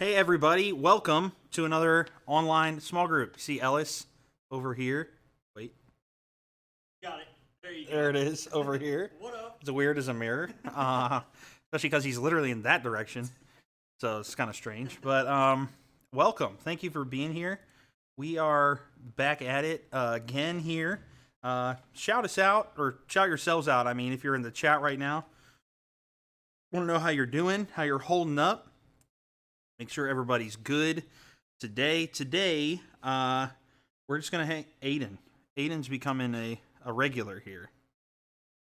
Hey everybody, welcome to another online small group. See Ellis over here. Wait, Got it. There you go. there it is over here. What up? It's weird as a mirror, especially because he's literally in that direction. So it's kind of strange. But welcome. Thank you for being here. We are back at it again here. Shout us out or shout yourselves out. I mean, if you're in the chat right now, want to know how you're doing, how you're holding up. Make sure everybody's good today. Today, we're just gonna hang Aiden. Aiden's becoming a regular here.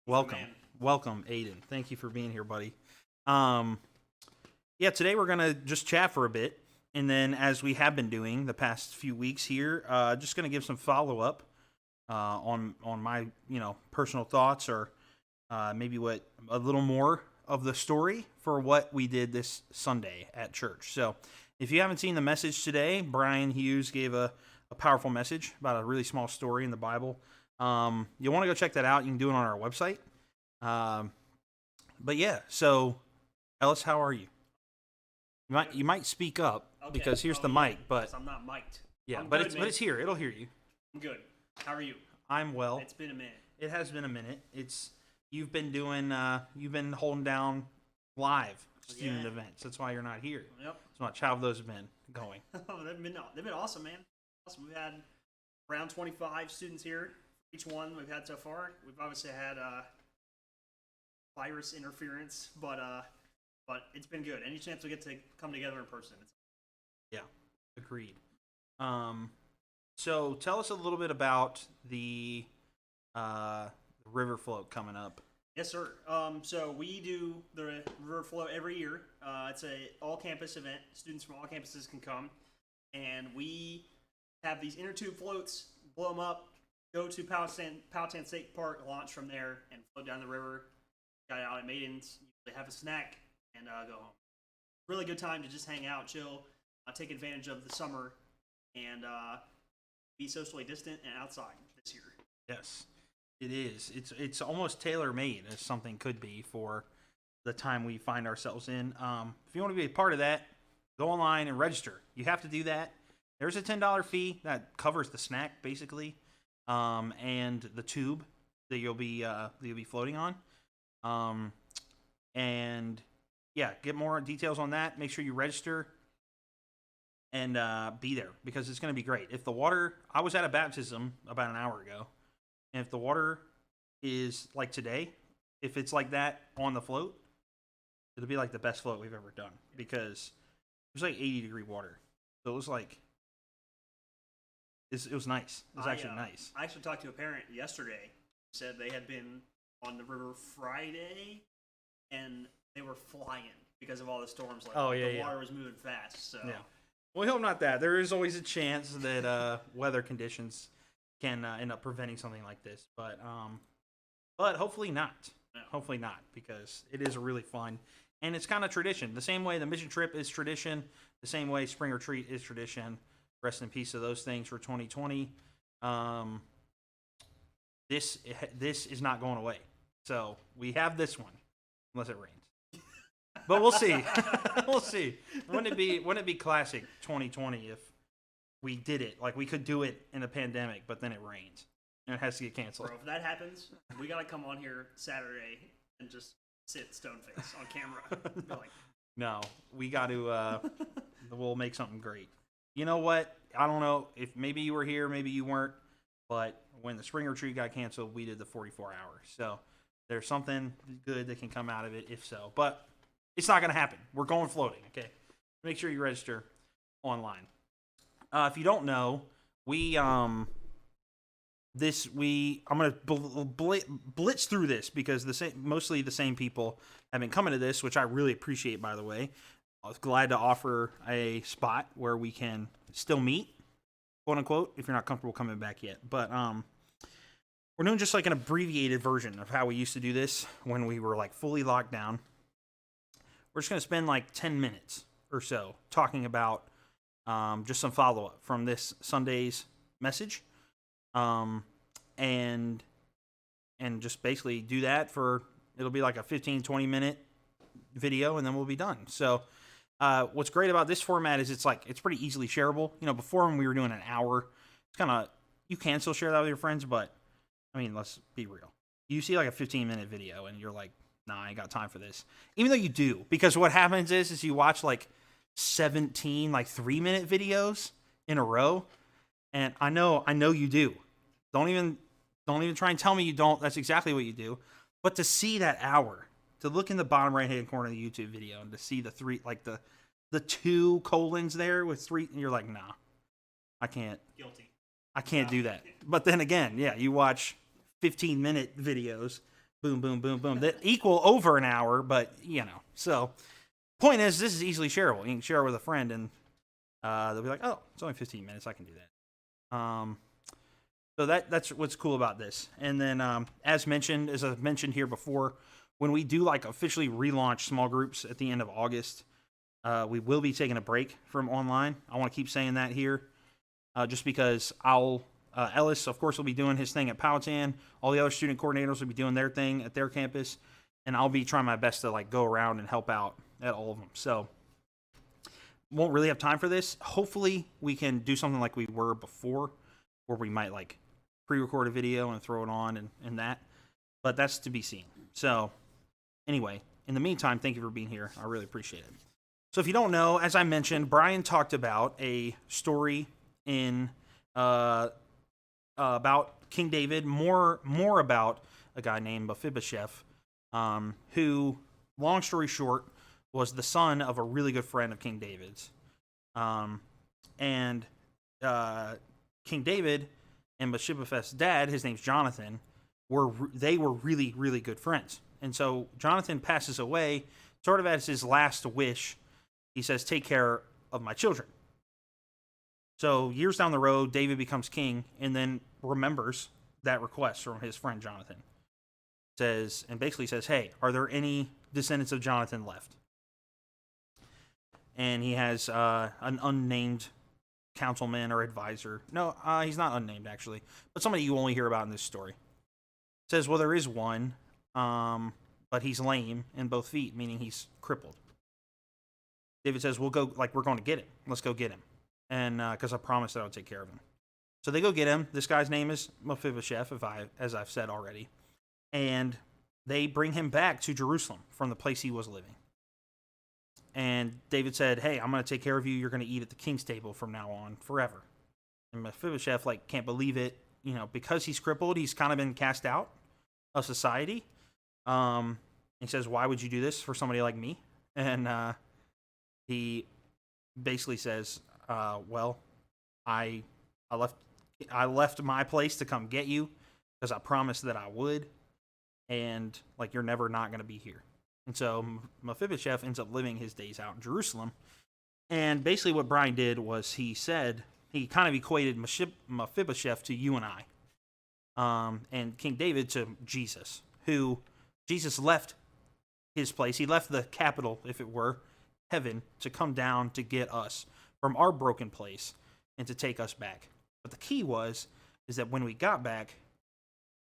Welcome, welcome, Aiden. Thank you for being here, buddy. Yeah, today we're gonna just chat for a bit, and then as we have been doing the past few weeks here, just gonna give some follow up on my personal thoughts or maybe what a little more of the story for what we did this Sunday at church. So if you haven't seen the message today, Brian Hughes gave a powerful message about a really small story in the Bible. You'll want to go check that out. You can do it on our website. But yeah, so Ellis, how are you? You might speak up because here's the mic, but I'm not mic'd. Yeah, but it's here. It'll hear you. I'm good. How are you? I'm well. It's been a minute. It has been a minute. You've been holding down live student events. That's why you're not here. Yep. So much. How have those been going? They've been awesome, man. Awesome. We've had around 25 students here. Each one we've had so far. We've obviously had virus interference, but it's been good. Any chance we get to come together in person. Yeah, agreed. So tell us a little bit about the river float coming up. Yes, sir. So we do the river float every year. It's a all-campus event. Students from all campuses can come, and we have these inner tube floats. Blow them up, go to Powhatan State Park, launch from there, and float down the river. Got out at Maidens. Usually have a snack and go home. Really good time to just hang out, chill, take advantage of the summer, and be socially distant and outside this year. Yes. It is. It's almost tailor-made as something could be for the time we find ourselves in. If you want to be a part of that, go online and register. You have to do that. There's a $10 fee that covers the snack basically, and the tube that you'll be floating on. And yeah, get more details on that. Make sure you register and be there because it's going to be great. If the water, I was at a baptism about an hour ago. And if the water is like today, if it's like that on the float, it'll be like the best float we've ever done because it was like 80-degree water. So it was like, it was nice. It was actually nice. I actually talked to a parent yesterday who said they had been on the river Friday and they were flying because of all the storms. Like, the water was moving fast. So yeah. Well, we hope not that. There is always a chance that weather conditions can end up preventing something like this, but hopefully not. No. Hopefully not, because it is really fun, and it's kind of tradition. The same way the mission trip is tradition, the same way spring retreat is tradition. Rest in peace to those things for 2020. This is not going away, so we have this one, unless it rains. But we'll see. We'll see. Wouldn't it be classic 2020 if we did it? Like, we could do it in a pandemic, but then it rains. And it has to get canceled. Bro, if that happens, we got to come on here Saturday and just sit stone face on camera. Be like, no, we got to, we'll make something great. You know what? I don't know if maybe you were here, maybe you weren't, but when the spring retreat got canceled, we did the 44 hours. So there's something good that can come out of it if so. But it's not going to happen. We're going floating, okay? Make sure you register online. If you don't know, I'm gonna blitz through this because mostly the same people have been coming to this, which I really appreciate. By the way, I was glad to offer a spot where we can still meet, quote unquote, if you're not comfortable coming back yet. But we're doing just like an abbreviated version of how we used to do this when we were like fully locked down. We're just gonna spend like 10 minutes or so talking about just some follow-up from this Sunday's message, and just basically do that it'll be like a 15-20 minute video, and then we'll be done. So What's great about this format is it's pretty easily shareable. Before when we were doing an hour, it's kind of, you can still share that with your friends, but I mean, let's be real. You see like a 15-minute video and you're like, nah, I ain't got time for this. Even though you do, because what happens is you watch like 17 like 3-minute videos in a row, and I know you do. Don't even try and tell me you don't. That's exactly what you do. But to see that hour, to look in the bottom right hand corner of the YouTube video and to see the three, like the 2 colons there with 3, and you're like, nah, I can't. Guilty. I can't do that. But then again, yeah, you watch 15-minute videos, boom, boom, boom, boom, that equal over an hour, but So, point is, this is easily shareable. You can share it with a friend, and they'll be like, oh, it's only 15 minutes. I can do that. So that's what's cool about this. And then, as I've mentioned here before, when we do like officially relaunch small groups at the end of August, we will be taking a break from online. I want to keep saying that here, just because Ellis, of course, will be doing his thing at Powhatan. All the other student coordinators will be doing their thing at their campus, and I'll be trying my best to like go around and help out at all of them. So, won't really have time for this. Hopefully, we can do something like we were before, where we might like pre-record a video and throw it on and that. But that's to be seen. So, anyway, in the meantime, thank you for being here. I really appreciate it. So, if you don't know, as I mentioned, Brian talked about a story in about King David, more about a guy named Mephibosheth, who, long story short, was the son of a really good friend of King David's. And King David and Mephibosheth's dad, his name's Jonathan, were really, really good friends. And so Jonathan passes away, sort of as his last wish. He says, take care of my children. So years down the road, David becomes king and then remembers that request from his friend Jonathan. Basically says, hey, are there any descendants of Jonathan left? And he has an unnamed councilman or advisor. No, he's not unnamed, actually. But somebody you only hear about in this story. Says, well, there is one, but he's lame in both feet, meaning he's crippled. David says, we're going to get him. Let's go get him. And because I promised that I would take care of him. So they go get him. This guy's name is Mephibosheth, as I've said already. And they bring him back to Jerusalem from the place he was living. And David said, hey, I'm going to take care of you. You're going to eat at the king's table from now on forever. And Mephibosheth, can't believe it. Because he's crippled, he's kind of been cast out of society. He says, why would you do this for somebody like me? And he basically says, well, I left my place to come get you because I promised that I would. And, you're never not going to be here. And so Mephibosheth ends up living his days out in Jerusalem. And basically what Brian did was he kind of equated Mephibosheth to you and I. And King David to Jesus, who Jesus left his place. He left the capital, if it were, heaven, to come down to get us from our broken place and to take us back. But the key is that when we got back,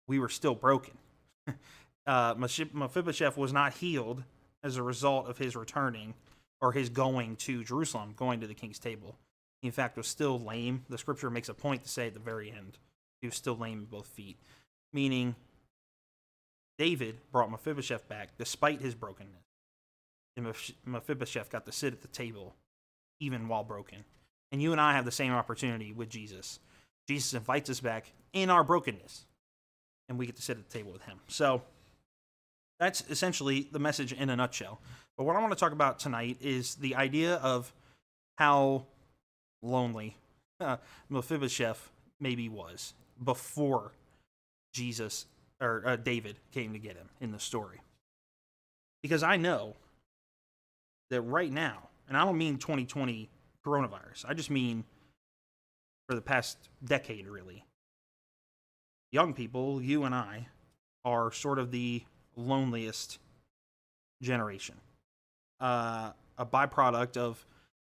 we were still broken. Mephibosheth was not healed as a result of his returning or his going to Jerusalem, going to the king's table. He, in fact, was still lame. The scripture makes a point to say at the very end, he was still lame in both feet, meaning David brought Mephibosheth back despite his brokenness. And Mephibosheth got to sit at the table even while broken. And you and I have the same opportunity with Jesus. Jesus invites us back in our brokenness, and we get to sit at the table with him. So that's essentially the message in a nutshell. But what I want to talk about tonight is the idea of how lonely Mephibosheth maybe was before Jesus or David came to get him in the story. Because I know that right now, and I don't mean 2020 coronavirus, I just mean for the past decade, really, young people, you and I, are sort of the loneliest generation. A byproduct of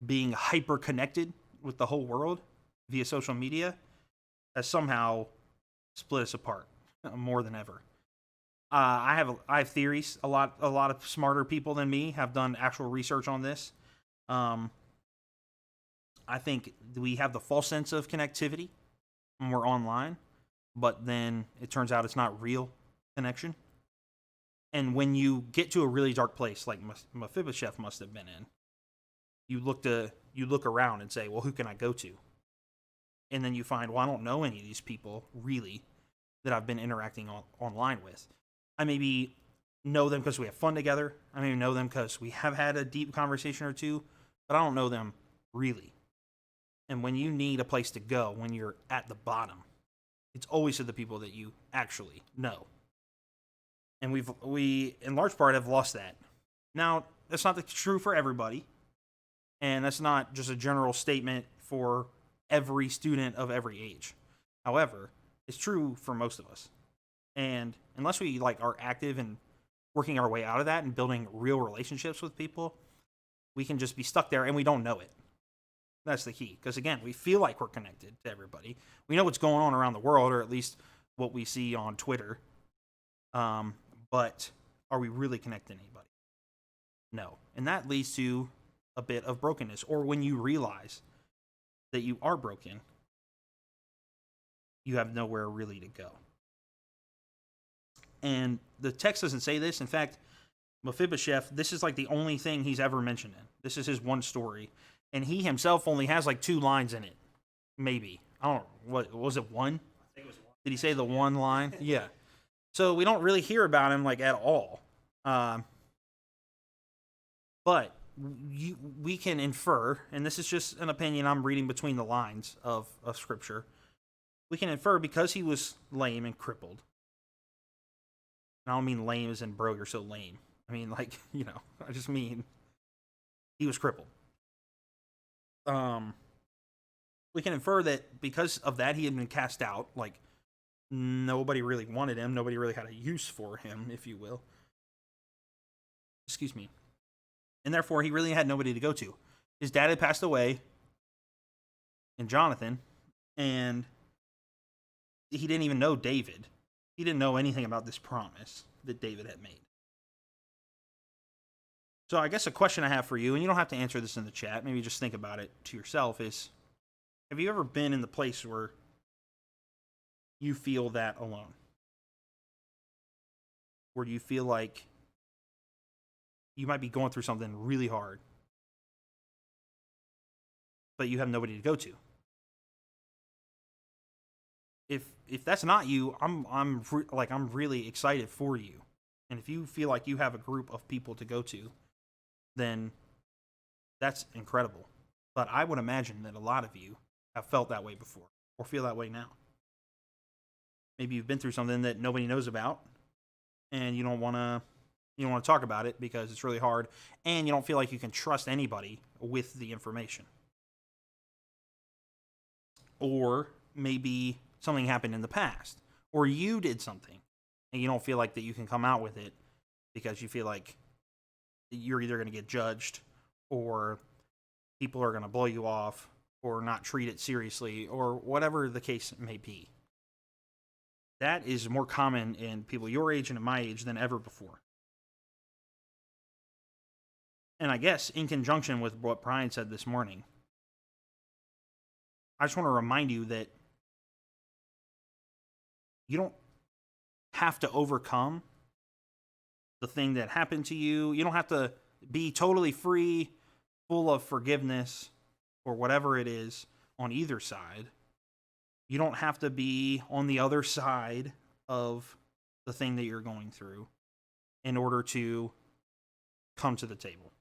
being hyper-connected with the whole world via social media has somehow split us apart more than ever. I have theories. A lot of smarter people than me have done actual research on this. Um, I think we have the false sense of connectivity when we're online, but then it turns out it's not real connection. And when you get to a really dark place, like Mephibosheth must have been in, you look around and say, "Well, who can I go to?" And then you find, "Well, I don't know any of these people really that I've been interacting online with. I maybe know them because we have fun together. I maybe know them because we have had a deep conversation or two, but I don't know them really." And when you need a place to go, when you're at the bottom, it's always to the people that you actually know. And we in large part have lost that. Now, that's not true for everybody, and that's not just a general statement for every student of every age. However, it's true for most of us. And unless we like are active and working our way out of that and building real relationships with people, we can just be stuck there and we don't know it. That's the key. Because again, we feel like we're connected to everybody. We know what's going on around the world, or at least what we see on Twitter. But are we really connecting anybody? No. And that leads to a bit of brokenness. Or when you realize that you are broken, you have nowhere really to go. And the text doesn't say this. In fact, Mephibosheth, this is like the only thing he's ever mentioned in. This is his one story. And he himself only has like 2 lines in it. Maybe. I don't know. What was it, 1? I think it was 1. Did he say the 1 line? Yeah. So we don't really hear about him like at all. But we can infer, and this is just an opinion I'm reading between the lines of Scripture. We can infer because he was lame and crippled. And I don't mean lame as in, bro, you're so lame. I mean, like, I just mean he was crippled. We can infer that because of that, he had been cast out. Like, nobody really wanted him. Nobody really had a use for him, if you will. Excuse me. And therefore, he really had nobody to go to. His dad had passed away, and Jonathan, and he didn't even know David. He didn't know anything about this promise that David had made. So I guess a question I have for you, and you don't have to answer this in the chat, maybe just think about it to yourself, is have you ever been in the place where you feel that alone? Where you feel like you might be going through something really hard, but you have nobody to go to. If that's not you, I'm really excited for you. And if you feel like you have a group of people to go to, then that's incredible. But I would imagine that a lot of you have felt that way before or feel that way now. Maybe you've been through something that nobody knows about and you don't want to talk about it because it's really hard and you don't feel like you can trust anybody with the information. Or maybe something happened in the past, or you did something and you don't feel like that you can come out with it because you feel like you're either going to get judged or people are going to blow you off or not treat it seriously or whatever the case may be. That is more common in people your age and in my age than ever before. And I guess in conjunction with what Brian said this morning, I just want to remind you that you don't have to overcome the thing that happened to you. You don't have to be totally free, full of forgiveness, or whatever it is on either side. You don't have to be on the other side of the thing that you're going through in order to come to the table.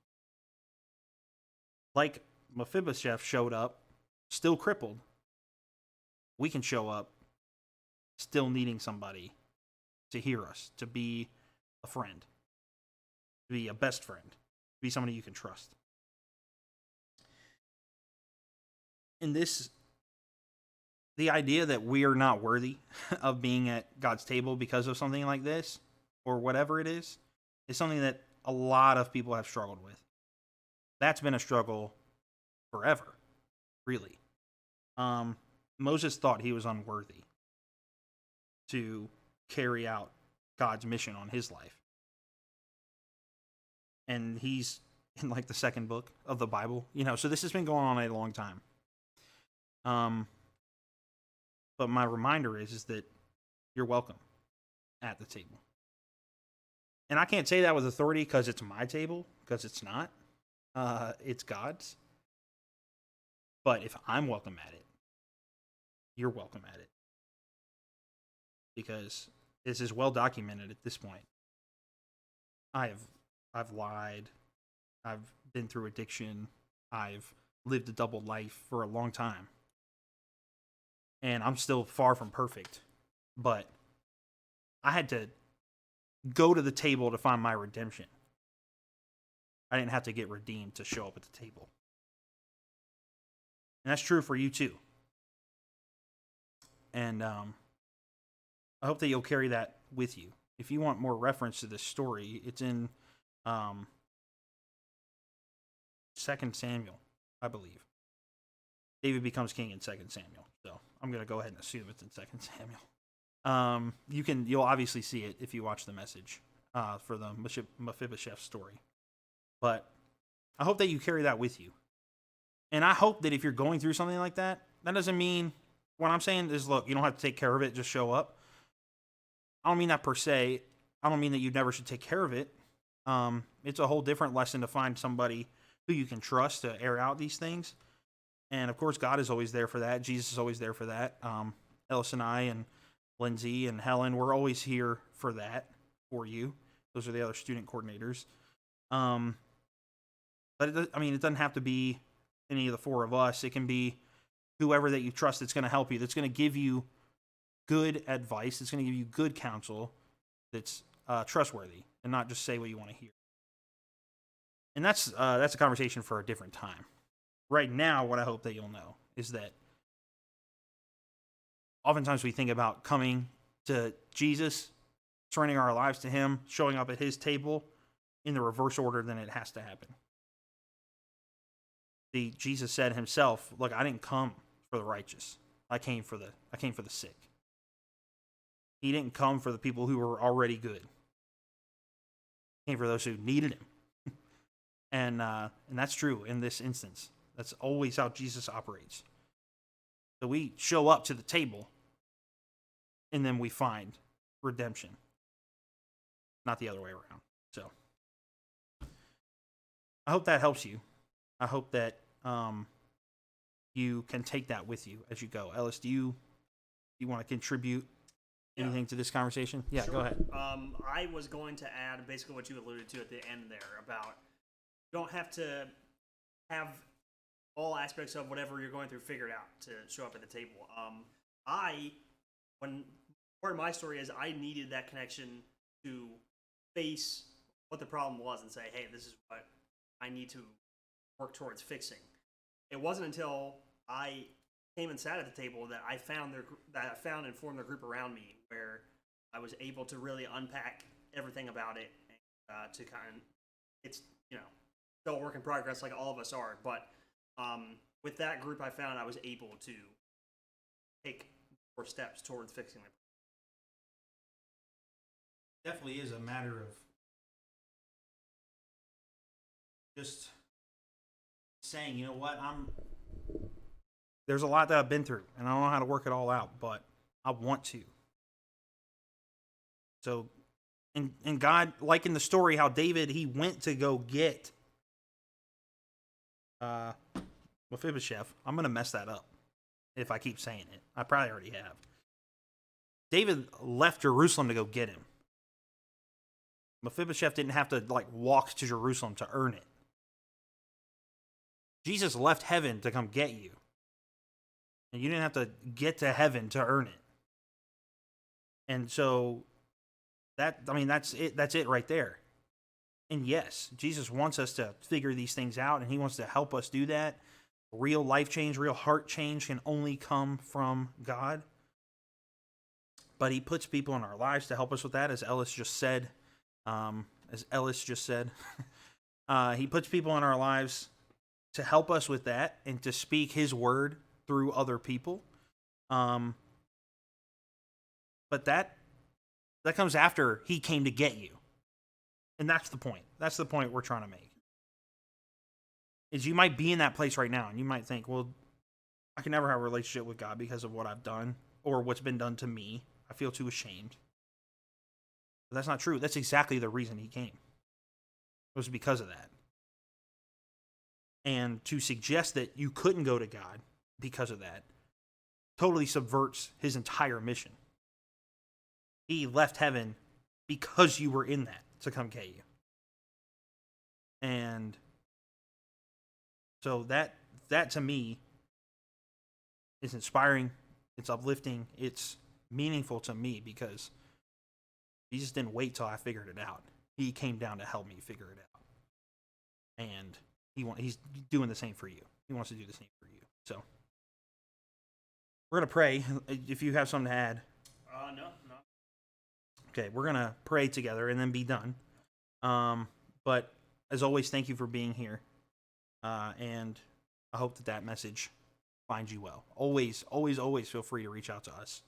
Like Mephibosheth showed up, still crippled, we can show up still needing somebody to hear us, to be a friend, to be a best friend, to be somebody you can trust. In this, the idea that we are not worthy of being at God's table because of something like this, or whatever it is something that a lot of people have struggled with. That's been a struggle forever, really. Moses thought he was unworthy to carry out God's mission on his life. And he's in like the second book of the Bible. So this has been going on a long time. But my reminder is that you're welcome at the table. And I can't say that with authority because it's my table, because it's not. It's God's. But if I'm welcome at it, you're welcome at it. Because this is well documented at this point. I've lied. I've been through addiction. I've lived a double life for a long time. And I'm still far from perfect. But I had to go to the table to find my redemption. I didn't have to get redeemed to show up at the table. And that's true for you too. And I hope that you'll carry that with you. If you want more reference to this story, it's in 2 Samuel, I believe. David becomes king in 2 Samuel. So I'm going to go ahead and assume it's in 2 Samuel. You'll obviously see it if you watch the message for the Mephibosheth story. But I hope that you carry that with you. And I hope that if you're going through something like that, that doesn't mean, what I'm saying is, look, you don't have to take care of it, just show up. I don't mean that per se. I don't mean that you never should take care of it. It's a whole different lesson to find somebody who you can trust to air out these things. And of course, God is always there for that. Jesus is always there for that. Ellis and I and Lindsay and Helen, we're always here for that, for you. Those are the other student coordinators. But it doesn't have to be any of the four of us. It can be whoever that you trust that's going to help you, that's going to give you good advice, that's going to give you good counsel, that's trustworthy, and not just say what you want to hear. And that's a conversation for a different time. Right now, what I hope that you'll know is that oftentimes we think about coming to Jesus, surrendering our lives to him, showing up at his table in the reverse order than it has to happen. Jesus said himself, look, I didn't come for the righteous. I came for the sick. He didn't come for the people who were already good. He came for those who needed him. And that's true in this instance. That's always how Jesus operates. So we show up to the table, and then we find redemption. Not the other way around. So I hope that helps you. I hope that you can take that with you as you go. Ellis, do you want to contribute anything to this conversation? Yeah, sure. Go ahead. I was going to add basically what you alluded to at the end there about you don't have to have all aspects of whatever you're going through figured out to show up at the table. When part of my story is I needed that connection to face what the problem was and say, hey, this is what I need to work towards fixing. It wasn't until I came and sat at the table that I found and formed the group around me where I was able to really unpack everything about it and to kind of, it's still a work in progress like all of us are, but with that group I found I was able to take more steps towards fixing it. Definitely is a matter of just saying, you know what, there's a lot that I've been through, and I don't know how to work it all out, but I want to. So, and God, like in the story, how David, he went to go get Mephibosheth. I'm going to mess that up if I keep saying it. I probably already have. David left Jerusalem to go get him. Mephibosheth didn't have to walk to Jerusalem to earn it. Jesus left heaven to come get you. And you didn't have to get to heaven to earn it. And so that's it. That's it right there. And yes, Jesus wants us to figure these things out, and he wants to help us do that. Real life change, real heart change can only come from God. But he puts people in our lives to help us with that, as Ellis just said. He puts people in our lives to help us with that and to speak his word through other people. But that comes after he came to get you. And that's the point. That's the point we're trying to make. is you might be in that place right now, and you might think, well, I can never have a relationship with God because of what I've done or what's been done to me. I feel too ashamed. But that's not true. That's exactly the reason he came. It was because of that. And to suggest that you couldn't go to God because of that totally subverts his entire mission. He left heaven because you were in that to come get you. And so that to me is inspiring, it's uplifting, it's meaningful to me because Jesus didn't wait till I figured it out. He came down to help me figure it out. And he's doing the same for you. He wants to do the same for you. So we're going to pray. If you have something to add. No. Okay, we're going to pray together and then be done. But as always, thank you for being here. And I hope that message finds you well. Always, always, always feel free to reach out to us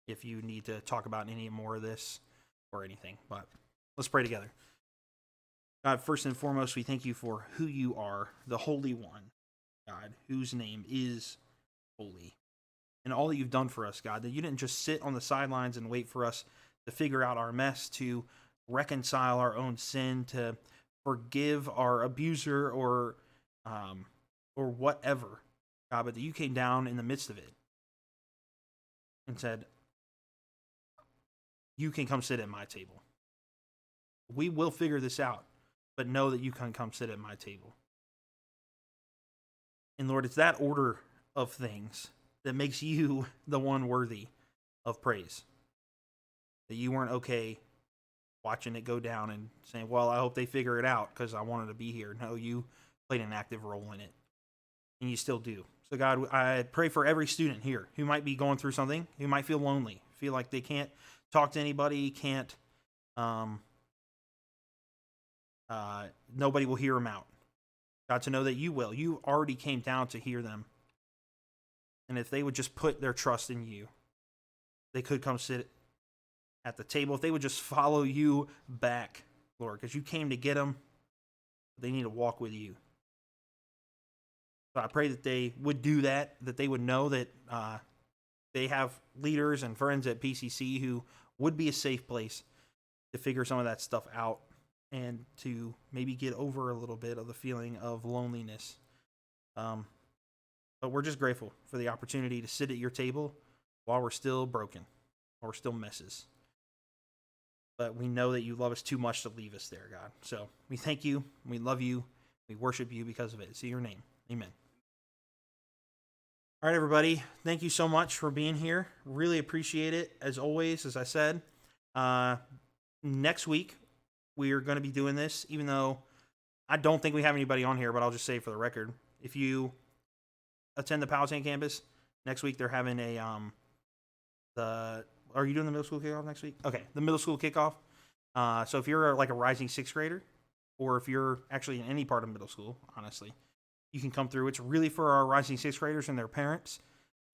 if you need to talk about any more of this or anything. But let's pray together. God, first and foremost, we thank you for who you are, the Holy One, God, whose name is holy. And all that you've done for us, God, that you didn't just sit on the sidelines and wait for us to figure out our mess, to reconcile our own sin, to forgive our abuser or whatever, God, but that you came down in the midst of it and said, you can come sit at my table. We will figure this out, but know that you can come sit at my table. And Lord, it's that order of things that makes you the one worthy of praise. That you weren't okay watching it go down and saying, well, I hope they figure it out because I wanted to be here. No, you played an active role in it. And you still do. So God, I pray for every student here who might be going through something, who might feel lonely, feel like they can't talk to anybody, can't, nobody will hear them out. God, to know that you will. You already came down to hear them. And if they would just put their trust in you, they could come sit at the table. If they would just follow you back, Lord, because you came to get them, they need to walk with you. So I pray that they would do that, that they would know that they have leaders and friends at PCC who would be a safe place to figure some of that stuff out and to maybe get over a little bit of the feeling of loneliness. But we're just grateful for the opportunity to sit at your table while we're still broken, while we're still messes. But we know that you love us too much to leave us there, God. So we thank you, we love you, we worship you because of it. It's in your name. Amen. All right, everybody. Thank you so much for being here. Really appreciate it. As always, as I said, next week we are going to be doing this, even though I don't think we have anybody on here, but I'll just say for the record, if you attend the Powhatan campus, next week they're having a, are you doing the middle school kickoff next week? Okay, the middle school kickoff. So if you're like a rising sixth grader, or if you're actually in any part of middle school, honestly, you can come through. It's really for our rising sixth graders and their parents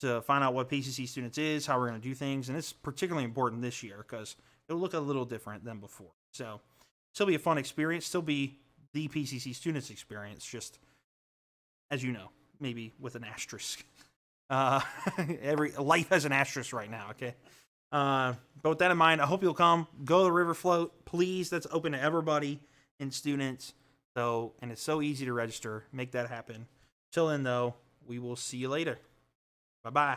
to find out what PCC students is, how we're going to do things. And it's particularly important this year because it'll look a little different than before. So still be a fun experience, still be the PCC students experience, just as you know, maybe with an asterisk. Every life has an asterisk right now, okay? But with that in mind, I hope you'll come. Go to the river float, please. That's open to everybody and students. So, and it's so easy to register. Make that happen. Till then, though, we will see you later. Bye-bye.